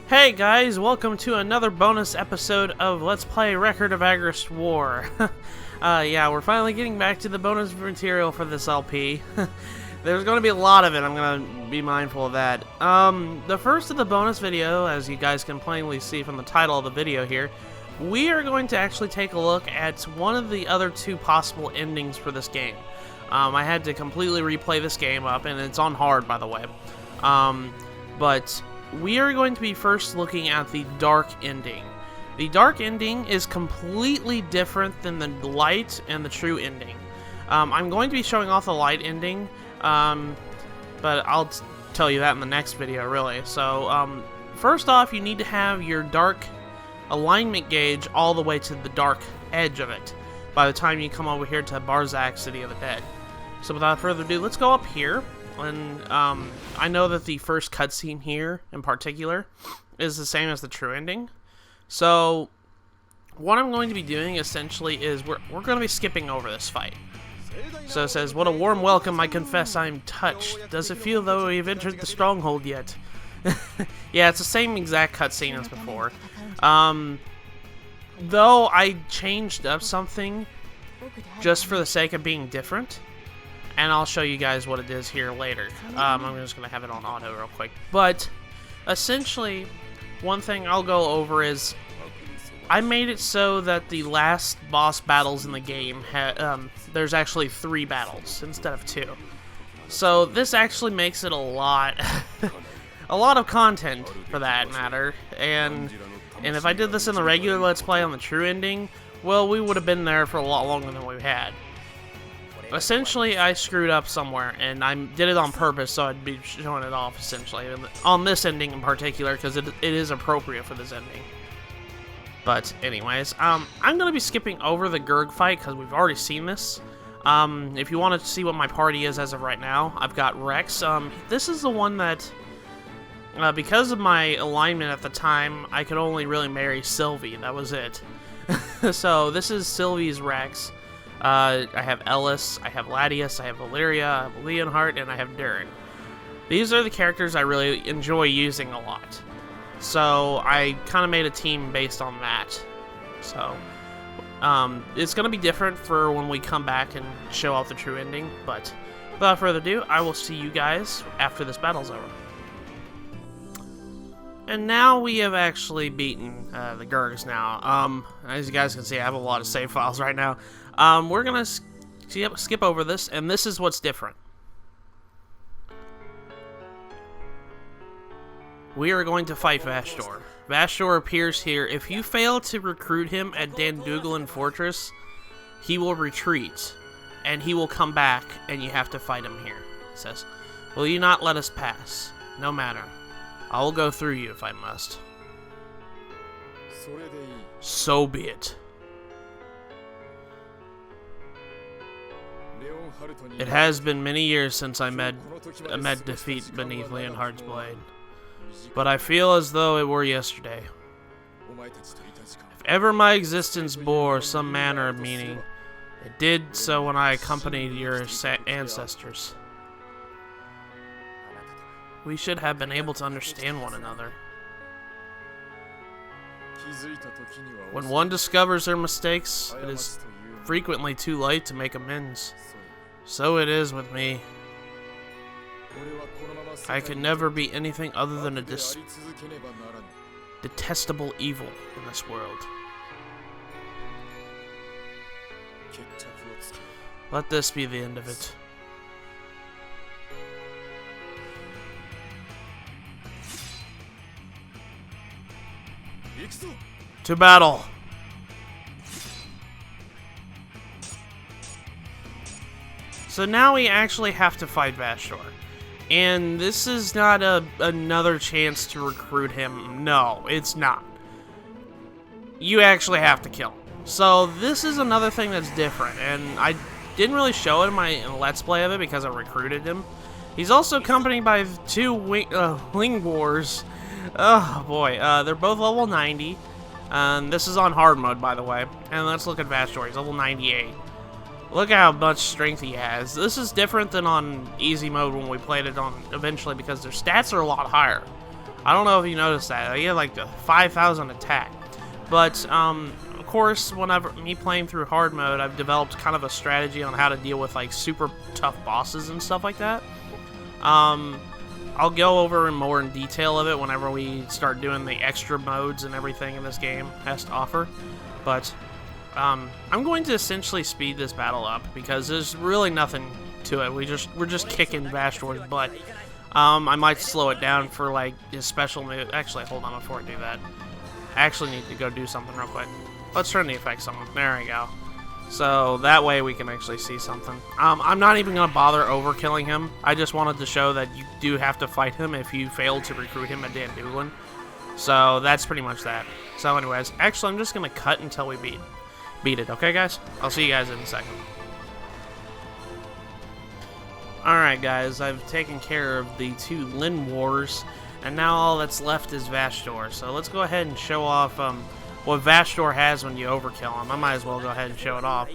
Hey guys, welcome to another bonus episode of Let's Play Record of Agarest War. Yeah, we're finally getting back to the bonus material for this LP. There's going to be a lot of it, I'm going to be mindful of that. The first of the bonus video, as you guys can plainly see from the title of the video here, we are going to actually take a look at one of the other two possible endings for this game. I had to completely replay this game up, and it's on hard, by the way. But we are going to be first looking at the dark ending. The dark ending is completely different than the light and the true ending. I'm going to be showing off the light ending, but I'll tell you that in the next video, really. So, first off, you need to have your dark alignment gauge all the way to the dark edge of it by the time you come over here to Barzak, City of the Dead. So without further ado, let's go up here. And I know that the first cutscene here, in particular, is the same as the true ending. So, what I'm going to be doing, essentially, is we're going to be skipping over this fight. So it says, "What a warm welcome, I confess I am touched. Does it feel though we've entered the stronghold yet?" Yeah, it's the same exact cutscene as before. Though I changed up something just for the sake of being different. And I'll show you guys what it is here later. I'm just going to have it on auto real quick. But, essentially, one thing I'll go over is I made it so that the last boss battles in the game, there's actually 3 battles instead of 2. So, this actually makes it a lot of content, for that matter. And if I did this in the regular Let's Play on the true ending, well, we would have been there for a lot longer than we had. Essentially, I screwed up somewhere, and I did it on purpose, so I'd be showing it off, essentially, on this ending in particular, because it is appropriate for this ending. But, anyways, I'm going to be skipping over the Gurg fight, because we've already seen this. If you want to see what my party is as of right now, I've got Rex. This is the one that, because of my alignment at the time, I could only really marry Sylvie. That was it. So, this is Sylvie's Rex. I have Ellis, I have Ladius, I have Valeria, I have Leonhardt, and I have Durin. These are the characters I really enjoy using a lot. So I kind of made a team based on that. So it's going to be different for when we come back and show off the true ending. But without further ado, I will see you guys after this battle's over. And now we have actually beaten the Gurgs now. As you guys can see, I have a lot of save files right now. We're going to skip over this, and this is what's different. We are going to fight Vashdor. Vashdor appears here. If you fail to recruit him at Danduglin Fortress, he will retreat, and he will come back, and you have to fight him here. It says, "Will you not let us pass? No matter. I will go through you if I must." So be it. It has been many years since I met defeat beneath Leonhardt's blade, but I feel as though it were yesterday. If ever my existence bore some manner of meaning, it did so when I accompanied your ancestors. We should have been able to understand one another. When one discovers their mistakes, it is frequently too late to make amends. So it is with me. I can never be anything other than a detestable evil in this world. Let this be the end of it. To battle! So now we actually have to fight Vashdor. And this is not another chance to recruit him. No, it's not. You actually have to kill him. So this is another thing that's different. And I didn't really show it in my Let's Play of it because I recruited him. He's also accompanied by 2 Lingwars. Oh boy, they're both level 90. This is on hard mode, by the way. And let's look at Vashdor. He's level 98. Look at how much strength he has. This is different than on easy mode when we played it on eventually because their stats are a lot higher. I don't know if you noticed that. He had like a 5,000 attack. But, of course, whenever me playing through hard mode, I've developed kind of a strategy on how to deal with like super tough bosses and stuff like that. I'll go over more in detail of it whenever we start doing the extra modes and everything in this game has to offer. But I'm going to essentially speed this battle up because there's really nothing to it. We're just kicking Vashtor's butt. I might slow it down for like his special move. Actually, hold on before I do that. I actually need to go do something real quick. Let's turn the effects on. There we go. So that way we can actually see something. I'm not even going to bother overkilling him. I just wanted to show that you do have to fight him if you fail to recruit him at Dandooglin. So that's pretty much that. So anyways, actually I'm just going to cut until we beat it. Okay guys? I'll see you guys in a second. Alright guys, I've taken care of the 2 Lin Wars. And now all that's left is Vashtor. So let's go ahead and show off what Vashtor has when you overkill him. I might as well go ahead and show it off.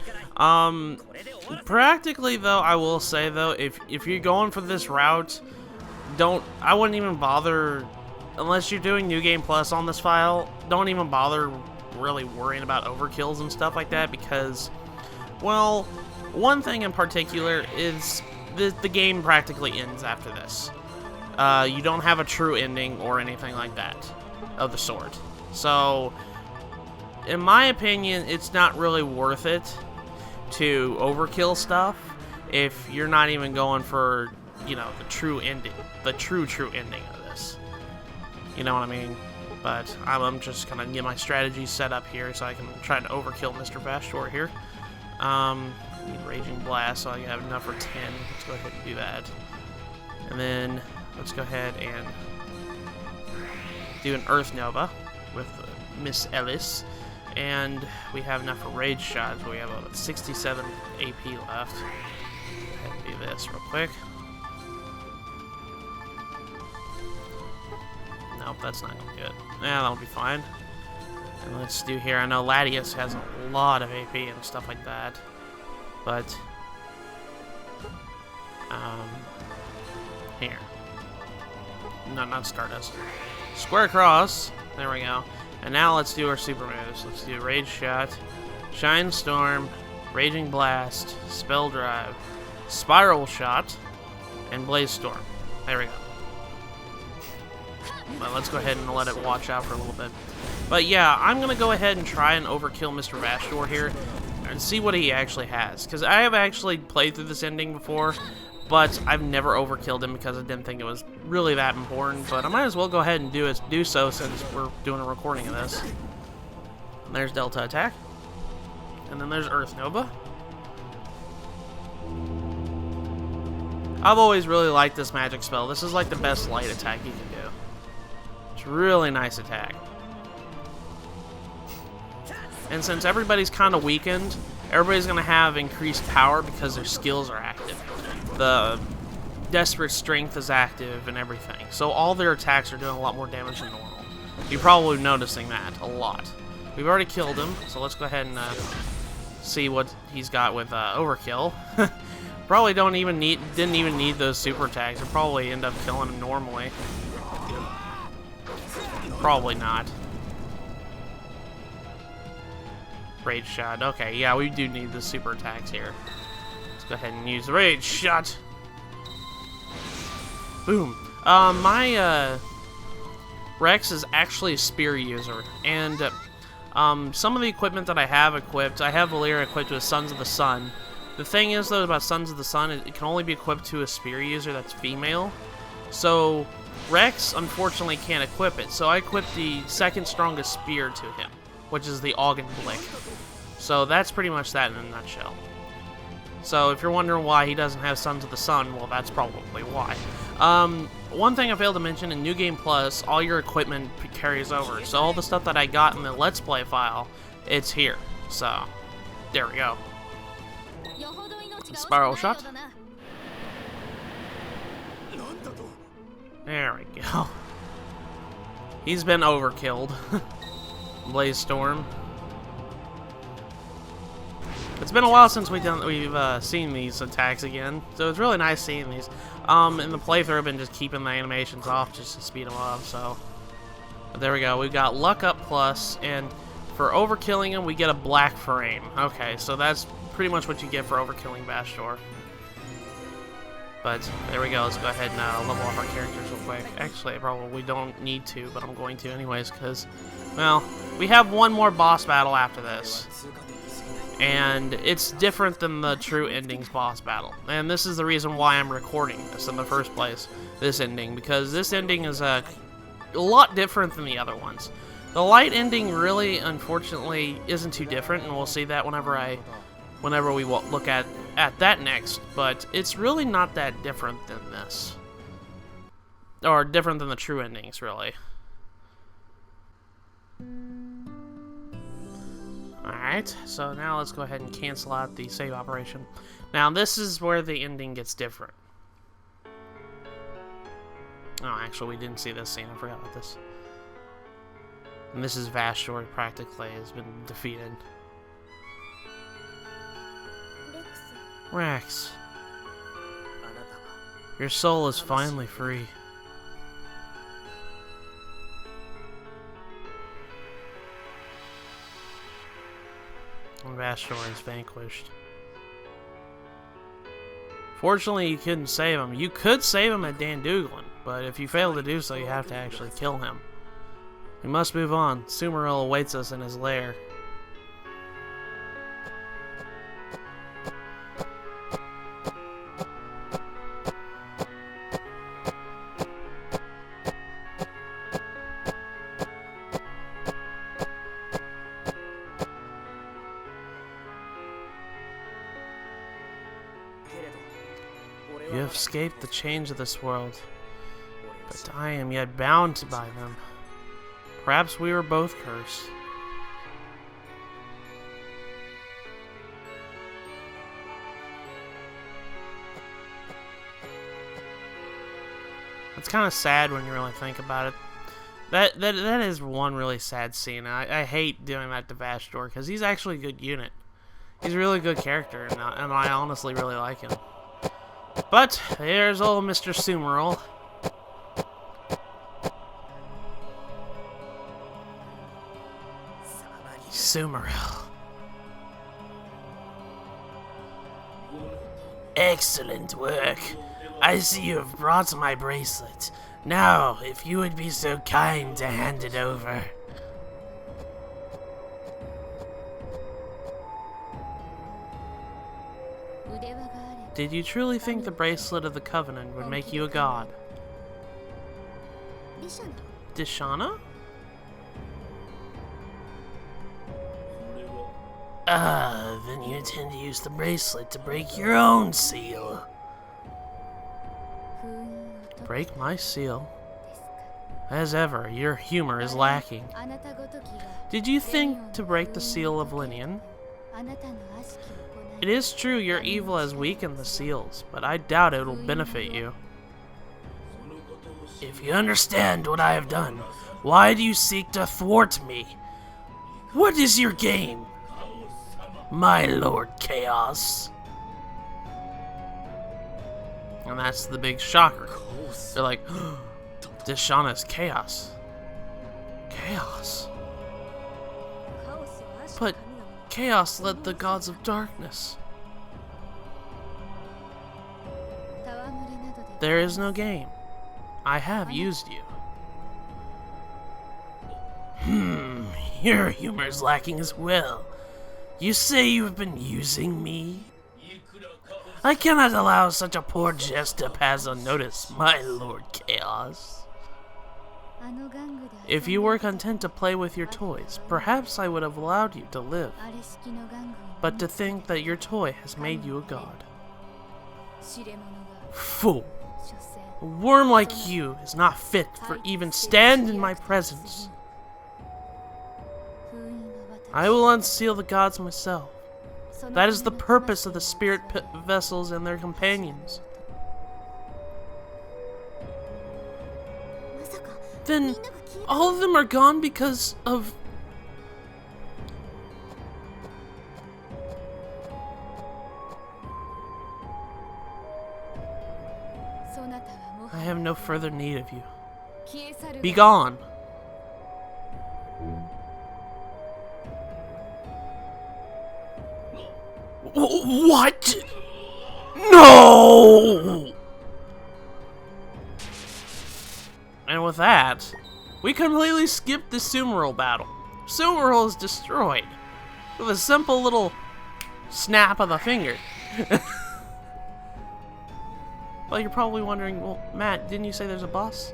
Practically though, I will say though, if you're going for this route, I wouldn't even bother, unless you're doing New Game Plus on this file, don't even bother really worrying about overkills and stuff like that because, well, one thing in particular is the game practically ends after this. You don't have a true ending or anything like that of the sort. So, in my opinion, it's not really worth it to overkill stuff if you're not even going for, you know, the true ending, the true ending of this. You know what I mean? But I'm just gonna get my strategy set up here so I can try to overkill Mr. Vashtor here. Need Raging Blast, so I have enough for 10. Let's go ahead and do that. And then let's go ahead and do an Earth Nova with Miss Ellis. And we have enough for Rage Shots. We have about 67 AP left. Go ahead and do this real quick. Nope, that's not gonna be good. Yeah, that'll be fine. And let's do here. I know Latius has a lot of AP and stuff like that. But here. No, not Stardust. Square Cross. There we go. And now let's do our super moves. Let's do Rage Shot, Shine Storm, Raging Blast, Spell Drive, Spiral Shot, and Blaze Storm. There we go. Well, let's go ahead and let it watch out for a little bit. But yeah, I'm going to go ahead and try and overkill Mr. Vashtor here and see what he actually has. Because I have actually played through this ending before, but I've never overkilled him because I didn't think it was really that important. But I might as well go ahead and do so since we're doing a recording of this. And there's Delta Attack. And then there's Earth Nova. I've always really liked this magic spell. This is like the best light attack you can do. It's a really nice attack. And since everybody's kind of weakened, everybody's going to have increased power because their skills are active. The Desperate Strength is active and everything. So all their attacks are doing a lot more damage than normal. You're probably noticing that a lot. We've already killed him, so let's go ahead and see what he's got with Overkill. Probably didn't even need those super attacks. We'll probably end up killing him normally. Probably not. Rage Shot. Okay, yeah, we do need the super attacks here. Let's go ahead and use the Rage Shot. Boom. My Rex is actually a spear user, and some of the equipment that I have equipped, I have Valeria equipped with Sons of the Sun. The thing is, though, about Sons of the Sun, it can only be equipped to a spear user that's female. So Rex, unfortunately, can't equip it. So I equipped the second strongest spear to him, which is the Augen Blick. So that's pretty much that in a nutshell. So if you're wondering why he doesn't have Sons of the Sun, well, that's probably why. One thing I failed to mention, in New Game Plus, all your equipment carries over. So all the stuff that I got in the Let's Play file, it's here. So, there we go. Spiral Shot. There we go. He's been overkilled. Blaze Storm. It's been a while since we've seen these attacks again, so it's really nice seeing these. In the playthrough, I've been just keeping the animations off just to speed them up, so... But there we go, we've got Luck Up Plus, and for overkilling him, we get a black frame. Okay, so that's pretty much what you get for overkilling Bastor. But there we go, let's go ahead and level up our characters real quick. Actually, I probably don't need to, but I'm going to anyways, because, well, we have one more boss battle after this. And it's different than the True Endings boss battle. And this is the reason why I'm recording this in the first place, this ending, because this ending is a lot different than the other ones. The light ending really, unfortunately, isn't too different, and we'll see that whenever we look at that next, but it's really not that different than this. Or different than the True Endings, really. Alright, so now let's go ahead and cancel out the save operation. Now, this is where the ending gets different. Oh, actually, we didn't see this scene. I forgot about this. And this is Vastor, practically, has been defeated. Rex, your soul is finally free. And Vastor is vanquished. Fortunately, you couldn't save him. You could save him at Danduglin, but if you fail to do so, you have to actually kill him. We must move on. Sumeril awaits us in his lair. You have escaped the change of this world, but I am yet bound by them. Perhaps we were both cursed. It's kind of sad when you really think about it. That is one really sad scene. I hate doing that to Vastor because he's actually a good unit. He's a really good character, and I honestly really like him. But there's old Mr. Sumeril. Sumeril. Excellent work. I see you have brought my bracelet. Now, if you would be so kind to hand it over. Did you truly think the bracelet of the Covenant would make you a god? Dishana? Ah, then you intend to use the bracelet to break your own seal. Break my seal? As ever, your humor is lacking. Did you think to break the seal of Linian? It is true your evil has weakened the seals, but I doubt it will benefit you. If you understand what I have done, why do you seek to thwart me? What is your game, my Lord Chaos? And that's the big shocker. They're like, Dishana's Chaos. Chaos? But Chaos led the gods of darkness. There is no game. I have used you. Your humor is lacking as well. You say you have been using me? I cannot allow such a poor jest to pass unnoticed, my Lord Chaos. If you were content to play with your toys, perhaps I would have allowed you to live. But to think that your toy has made you a god. Fool! A worm like you is not fit for even stand in my presence. I will unseal the gods myself. That is the purpose of the spirit vessels and their companions. Then all of them are gone because of... no further need of you. Be gone. What? No! And with that, we completely skipped the Sumeral battle. Sumeral is destroyed with a simple little snap of the finger. Well, you're probably wondering, well, Matt, didn't you say there's a boss?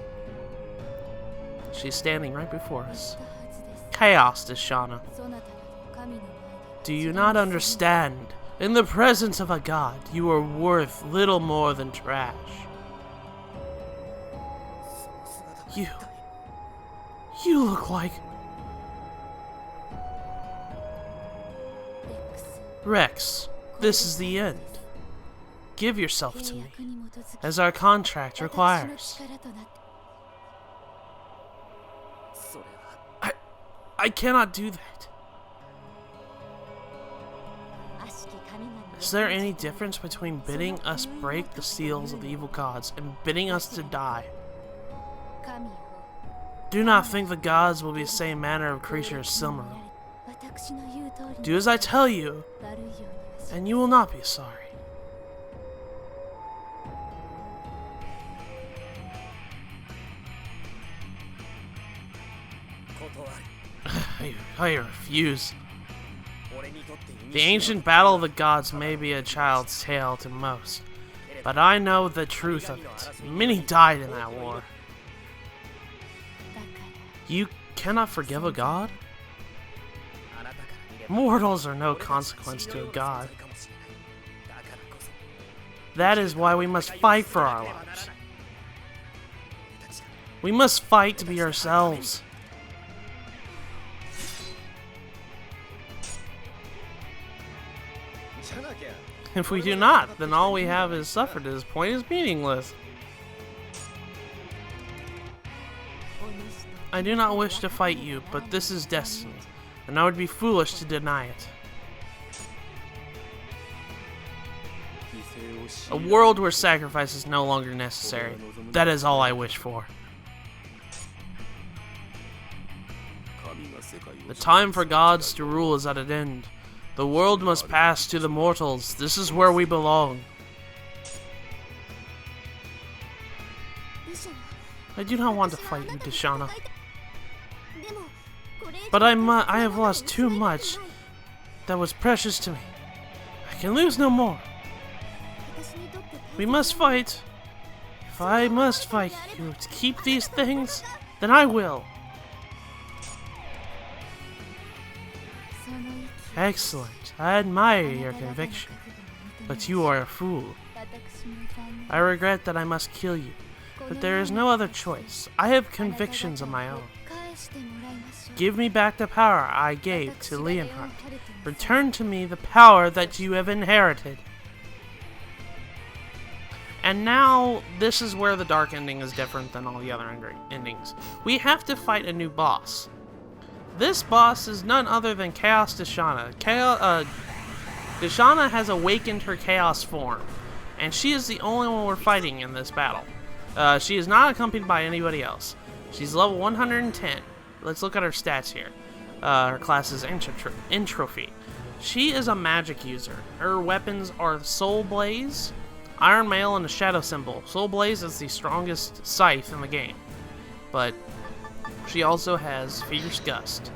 She's standing right before us. Chaos, Dishana. Do you not understand? In the presence of a god, you are worth little more than trash. You look like... Rex, this is the end. Give yourself to me, as our contract requires. I cannot do that. Is there any difference between bidding us break the seals of the evil gods and bidding us to die? Do not think the gods will be the same manner of creature as Silmaril. Do as I tell you, and you will not be sorry. I refuse. The ancient battle of the gods may be a child's tale to most, but I know the truth of it. Many died in that war. You cannot forgive a god? Mortals are no consequence to a god. That is why we must fight for our lives. We must fight to be ourselves. If we do not, then all we have is suffered at this point is meaningless. I do not wish to fight you, but this is destiny, and I would be foolish to deny it. A world where sacrifice is no longer necessary. That is all I wish for. The time for gods to rule is at an end. The world must pass to the mortals. This is where we belong. I do not want to fight you, Dishana. But I have lost too much that was precious to me. I can lose no more. We must fight. If I must fight you to keep these things, then I will. Excellent. I admire your conviction, but you are a fool. I regret that I must kill you, but there is no other choice. I have convictions of my own. Give me back the power I gave to Leonhardt. Return to me the power that you have inherited. And now, this is where the dark ending is different than all the other endings. We have to fight a new boss. This boss is none other than Chaos Dishana. Dishana has awakened her Chaos form, and she is the only one we're fighting in this battle. She is not accompanied by anybody else. She's level 110. Let's look at her stats here. Her class is Entropy. She is a magic user. Her weapons are Soul Blaze, Iron Mail, and a Shadow Symbol. Soul Blaze is the strongest scythe in the game, but she also has Fierce Gust,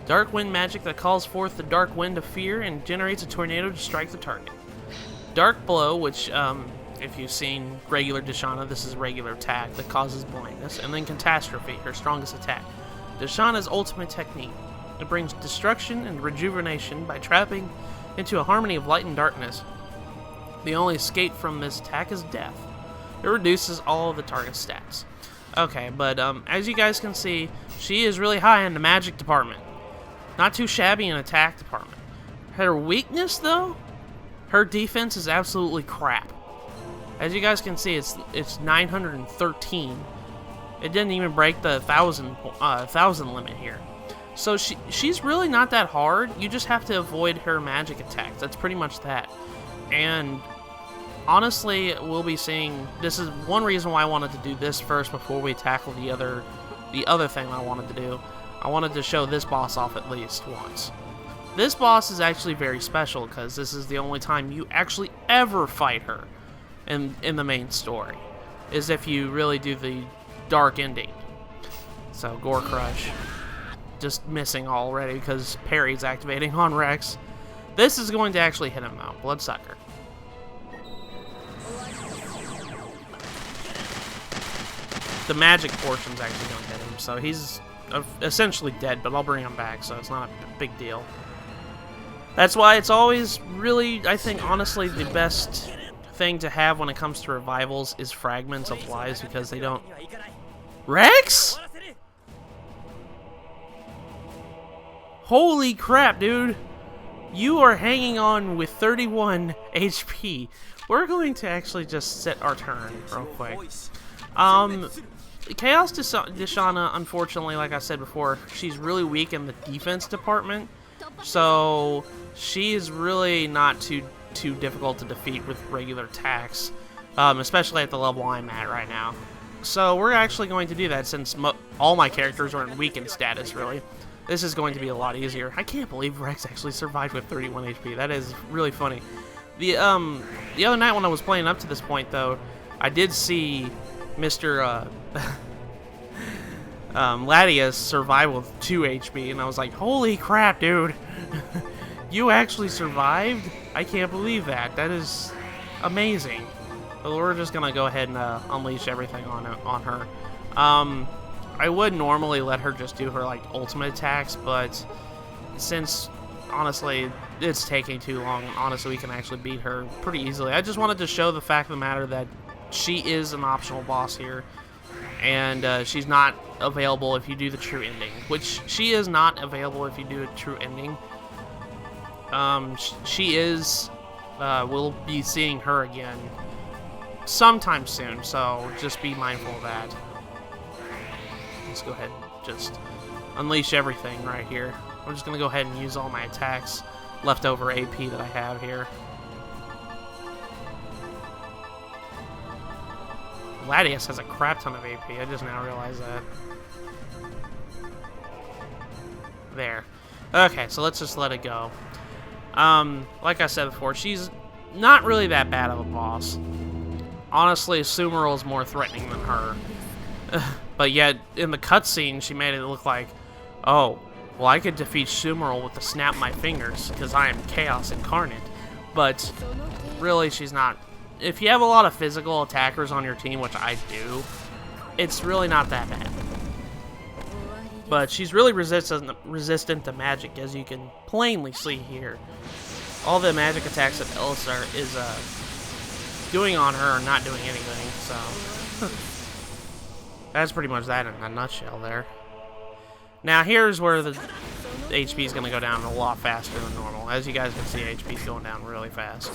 Dark Wind magic that calls forth the Dark Wind of Fear and generates a tornado to strike the target. Dark Blow, which, if you've seen regular Dishana, this is regular attack that causes blindness. And then Catastrophe, her strongest attack. Dishana's ultimate technique. It brings destruction and rejuvenation by trapping into a harmony of light and darkness. The only escape from this attack is death. It reduces all of the target's stats. Okay, but as you guys can see, she is really high in the magic department. Not too shabby in attack department. Her weakness, though, her defense is absolutely crap. As you guys can see, it's 913. It didn't even break the 1,000 limit here. So she's really not that hard. You just have to avoid her magic attacks. That's pretty much that. And honestly, we'll be seeing... This is one reason why I wanted to do this first before we tackle the other thing I wanted to do. I wanted to show this boss off at least once. This boss is actually very special because this is the only time you actually ever fight her in the main story, is if you really do the dark ending. So, Gore Crush. Just missing already because parry's activating on Rex. This is going to actually hit him though. Bloodsucker. The magic portion's actually going to hit him, so he's essentially dead, but I'll bring him back, so it's not a big deal. That's why it's always really, I think, honestly, the best thing to have when it comes to revivals is fragments of lives, because they don't... Rex?! Holy crap, dude! You are hanging on with 31 HP. We're going to actually just set our turn real quick. Chaos Dishana, unfortunately, like I said before, she's really weak in the defense department, so she is really not too difficult to defeat with regular attacks, especially at the level I'm at right now. So we're actually going to do that since all my characters are in weakened status, really. This is going to be a lot easier. I can't believe Rex actually survived with 31 HP. That is really funny. The other night when I was playing up to this point, though, I did see Mr. Latias survive with 2 HP, and I was like, holy crap, dude. You actually survived? I can't believe that. That is amazing. But we're just going to go ahead and unleash everything on her. I would normally let her just do her like ultimate attacks, but since honestly it's taking too long, honestly we can actually beat her pretty easily. I just wanted to show the fact of the matter that she is an optional boss here, and she's not available if you do the true ending, which she is not available if you do a true ending. She is, we'll be seeing her again sometime soon, so just be mindful of that. Let's go ahead and just unleash everything right here. I'm just going to go ahead and use all my attacks, leftover AP that I have here. Latias has a crap ton of AP. I just now realized that. There. Okay, so let's just let it go. Like I said before, she's not really that bad of a boss. Honestly, Sumeru is more threatening than her. But yet, in the cutscene, she made it look like, oh, well, I could defeat Sumeru with the snap of my fingers, because I am Chaos Incarnate. But, really, she's not. If you have a lot of physical attackers on your team, which I do, it's really not that bad. But she's really resistant to magic, as you can plainly see here. All the magic attacks that Elisar is doing on her are not doing anything, so... That's pretty much that in a nutshell there. Now here's where the HP is going to go down a lot faster than normal. As you guys can see, HP is going down really fast.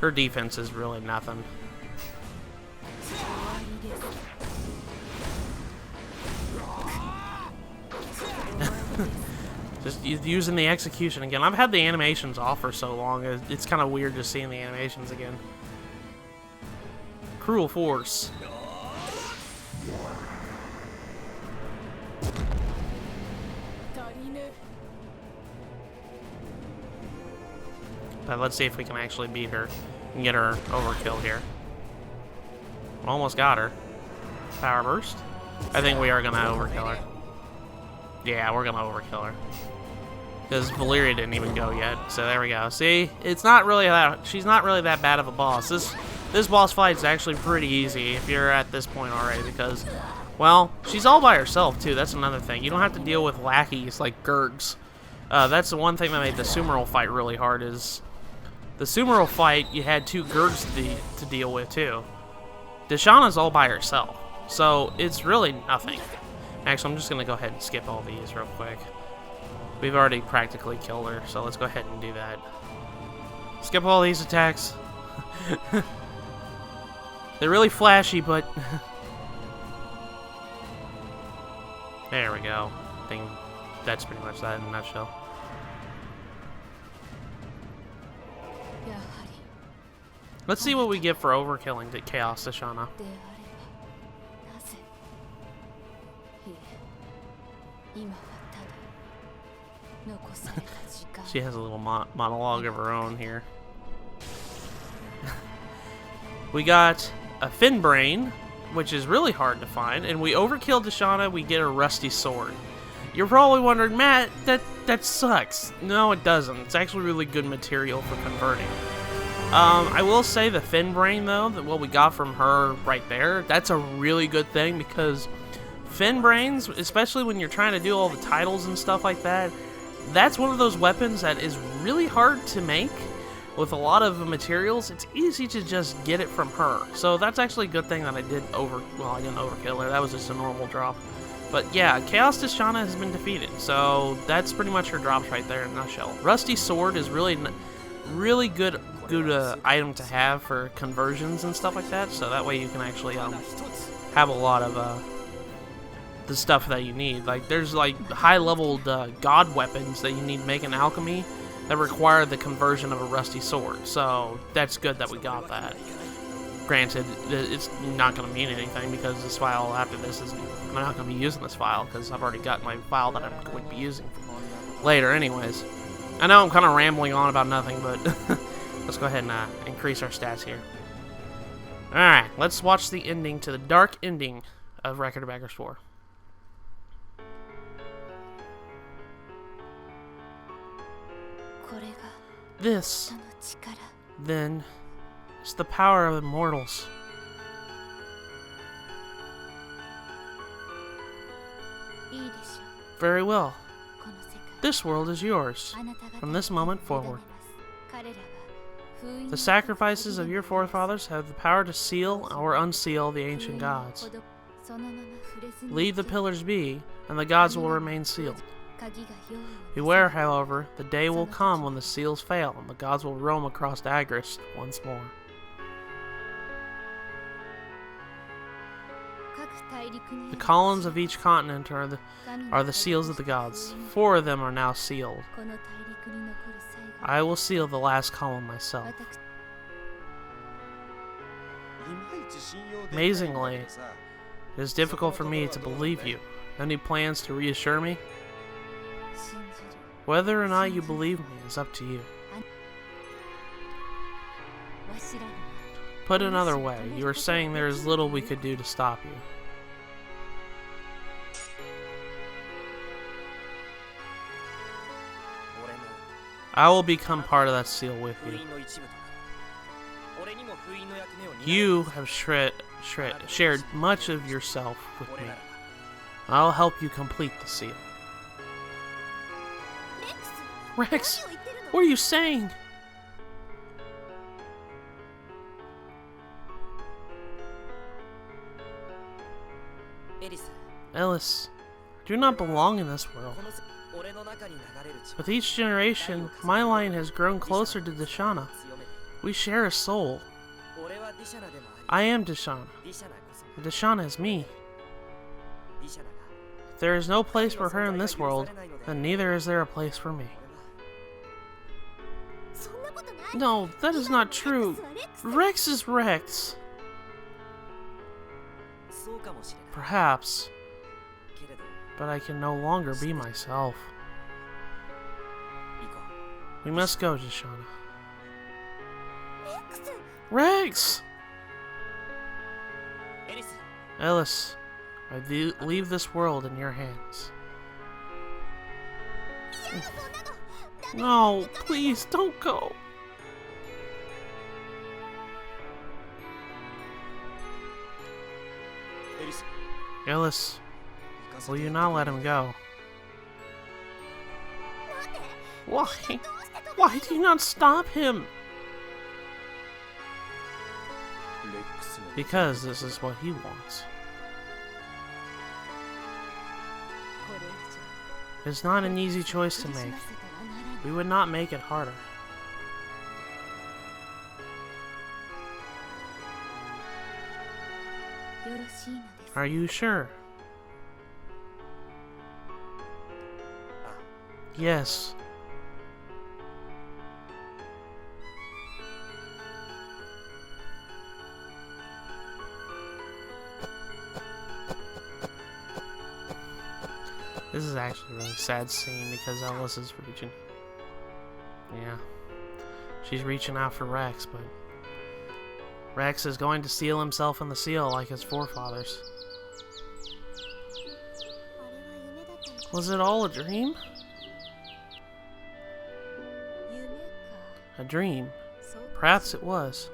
Her defense is really nothing. Just using the execution again. I've had the animations off for so long, it's kind of weird just seeing the animations again. Cruel Force. But let's see if we can actually beat her and get her overkill here. Almost got her. Power Burst. I think we are going to overkill her. Yeah, we're going to overkill her. Because Valeria didn't even go yet. So there we go. See, it's not really that, she's not really that bad of a boss. This boss fight is actually pretty easy if you're at this point already, because, well, she's all by herself too. That's another thing. You don't have to deal with lackeys like Gurgs. That's the one thing that made the Sumeru fight really hard, is the Sumeru fight you had 2 Gurgs to deal with too. Dishana's all by herself, so it's really nothing. Actually, I'm just going to go ahead and skip all these real quick. We've already practically killed her, so let's go ahead and do that. Skip all these attacks. They're really flashy, but... There we go. I think that's pretty much that in a nutshell. Let's see what we get for overkilling the Chaos Dishana. She has a little monologue of her own here. We got a Fin Brain, which is really hard to find, and we overkill Dishana, we get a Rusty Sword. You're probably wondering, Matt, that sucks. No, it doesn't. It's actually really good material for converting. I will say the Fin Brain, though, that what we got from her right there, that's a really good thing, because Fin Brains, especially when you're trying to do all the titles and stuff like that, that's one of those weapons that is really hard to make. With a lot of materials, it's easy to just get it from her. So that's actually a good thing that I did well, I didn't overkill her. That was just a normal drop. But yeah, Chaos Dishana has been defeated. So that's pretty much her drops right there in a nutshell. Rusty Sword is really good item to have for conversions and stuff like that. So that way you can actually have a lot of the stuff that you need. Like there's like high-leveled god weapons that you need making alchemy that require the conversion of a Rusty Sword. So that's good that we got that. Granted, it's not going to mean anything because this file after this is I'm not going to be using this file because I've already got my file that I'm going to be using later anyways. I know I'm kind of rambling on about nothing, but let's go ahead and increase our stats here. Alright, let's watch the ending to the dark ending of Record of Agarest 4. This, then, is the power of immortals. Very well. This world is yours, from this moment forward. The sacrifices of your forefathers have the power to seal or unseal the ancient gods. Leave the pillars be, and the gods will remain sealed. Beware, however, the day will come when the seals fail, and the gods will roam across Agarest once more. The columns of each continent are the seals of the gods. 4 of them are now sealed. I will seal the last column myself. Amazingly, it is difficult for me to believe you. Any plans to reassure me? Whether or not you believe me is up to you. Put another way, you are saying there is little we could do to stop you. I will become part of that seal with you. You have shared much of yourself with me. I'll help you complete the seal. Rex, what are you saying? Ellis, I do not belong in this world. With each generation, my line has grown closer to Dishana. We share a soul. I am Dishana, and Dishana is me. If there is no place for her in this world, then neither is there a place for me. No, that is not true. Rex is Rex. Perhaps. But I can no longer be myself. We must go, Dishana. Rex! Ellis, I leave this world in your hands. No, please, don't go. Ellis, will you not let him go? Why? Why do you not stop him? Because this is what he wants. It's not an easy choice to make. We would not make it harder. Are you sure? Yes. This is actually a really sad scene because Ellis is reaching. Yeah. She's reaching out for Rex, but Rex is going to seal himself in the seal like his forefathers. Was it all a dream? A dream. Perhaps it was.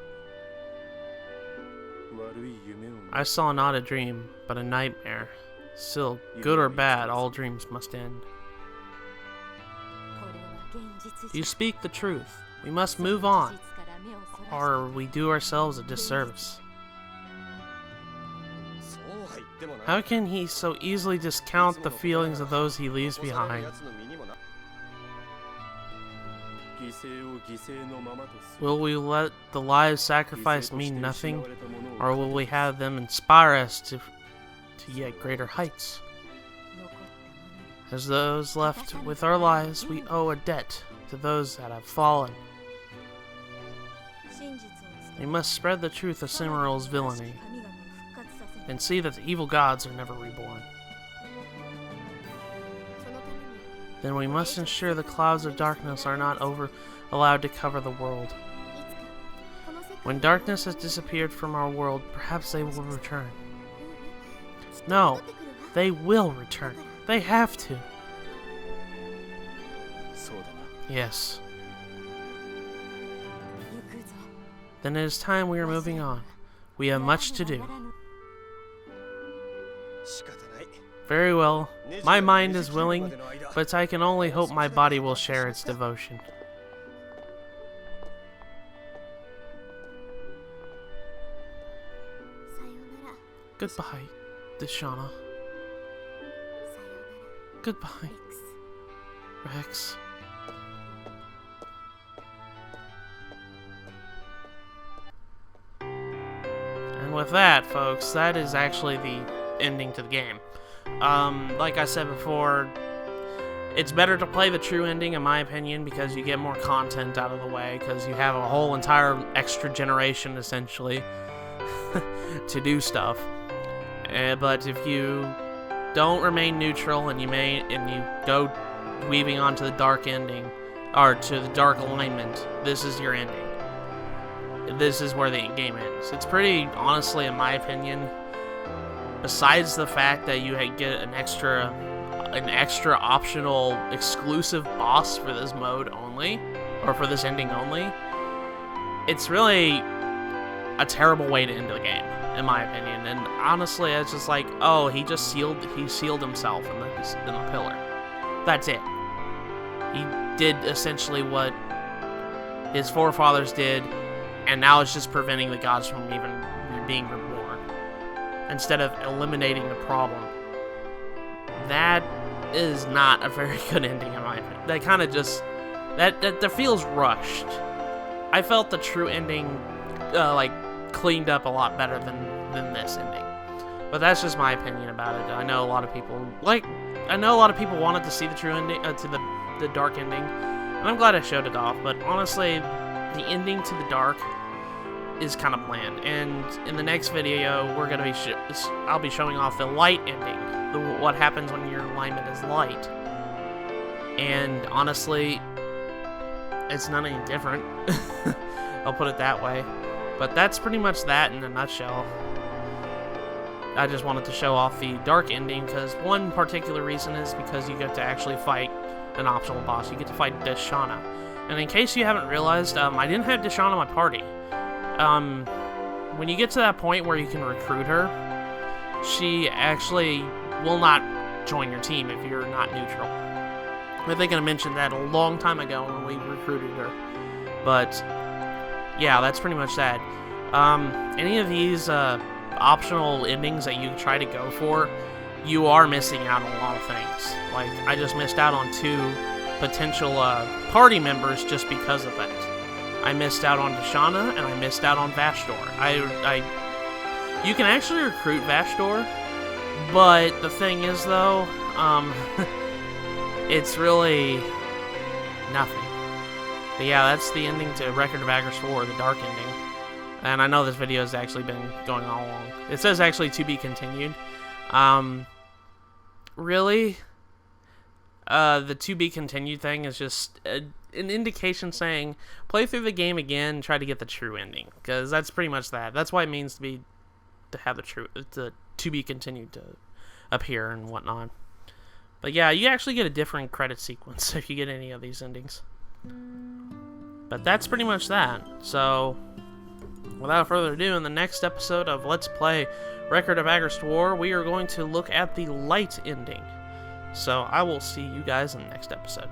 I saw not a dream, but a nightmare. Still, good or bad, all dreams must end. You speak the truth. We must move on, or we do ourselves a disservice. How can he so easily discount the feelings of those he leaves behind? Will we let the lives sacrificed mean nothing, or will we have them inspire us to yet greater heights? As those left with our lives, we owe a debt to those that have fallen. We must spread the truth of Cimarron's villainy, and see that the evil gods are never reborn. Then we must ensure the clouds of darkness are not allowed to cover the world. When darkness has disappeared from our world, perhaps they will return. No, they will return. They have to. Yes. Then it is time we are moving on. We have much to do. Very well. My mind is willing, but I can only hope my body will share its devotion. Goodbye, Deshana. Goodbye, Rex. And with that, folks, that is actually the ending to the game. Like I said before, it's better to play the true ending, in my opinion, because you get more content out of the way, because you have a whole entire extra generation, essentially, to do stuff. But if you don't remain neutral and you go weaving onto the dark ending, or to the dark alignment, this is your ending. This is where the game ends. It's pretty, honestly, in my opinion, besides the fact that you get an extra optional exclusive boss for this mode only, or for this ending only, it's really a terrible way to end the game, in my opinion. And honestly, it's just like, oh, he sealed himself in the pillar. That's it. He did essentially what his forefathers did, and now it's just preventing the gods from even being reborn, instead of eliminating the problem. That is not a very good ending, in my opinion. That kind of just that feels rushed. I felt the true ending cleaned up a lot better than this ending. But that's just my opinion about it. I know a lot of people wanted to see the true ending to the dark ending, and I'm glad I showed it off. But honestly, the ending to the dark is kind of bland. And in the next video, I'll be showing off the light ending, what happens when your alignment is light. And honestly, it's not any different. I'll put it that way. But that's pretty much that in a nutshell. I just wanted to show off the dark ending because one particular reason is because you get to actually fight an optional boss. You get to fight Deshana. And in case you haven't realized, I didn't have Deshana in my party. When you get to that point where you can recruit her, she actually will not join your team if you're not neutral. I think I mentioned that a long time ago when we recruited her. But yeah, that's pretty much that. Any of these optional endings that you try to go for, you are missing out on a lot of things. Like, I just missed out on 2 potential party members just because of that. I missed out on Deshana, and I missed out on Vashdor. You can actually recruit Vashdor, but the thing is, though, it's really nothing. But yeah, that's the ending to Record of Agarest 4, the dark ending. And I know this video has actually been going all along. It says actually to be continued. Really? The to be continued thing is just an indication saying play through the game again and try to get the true ending, because that's pretty much that. That's why it means to have the to be continued to appear and whatnot. But yeah, you actually get a different credit sequence if you get any of these endings. But that's pretty much that. So without further ado, in the next episode of Let's Play Record of Agarest War, we are going to look at the light ending. So I will see you guys in the next episode.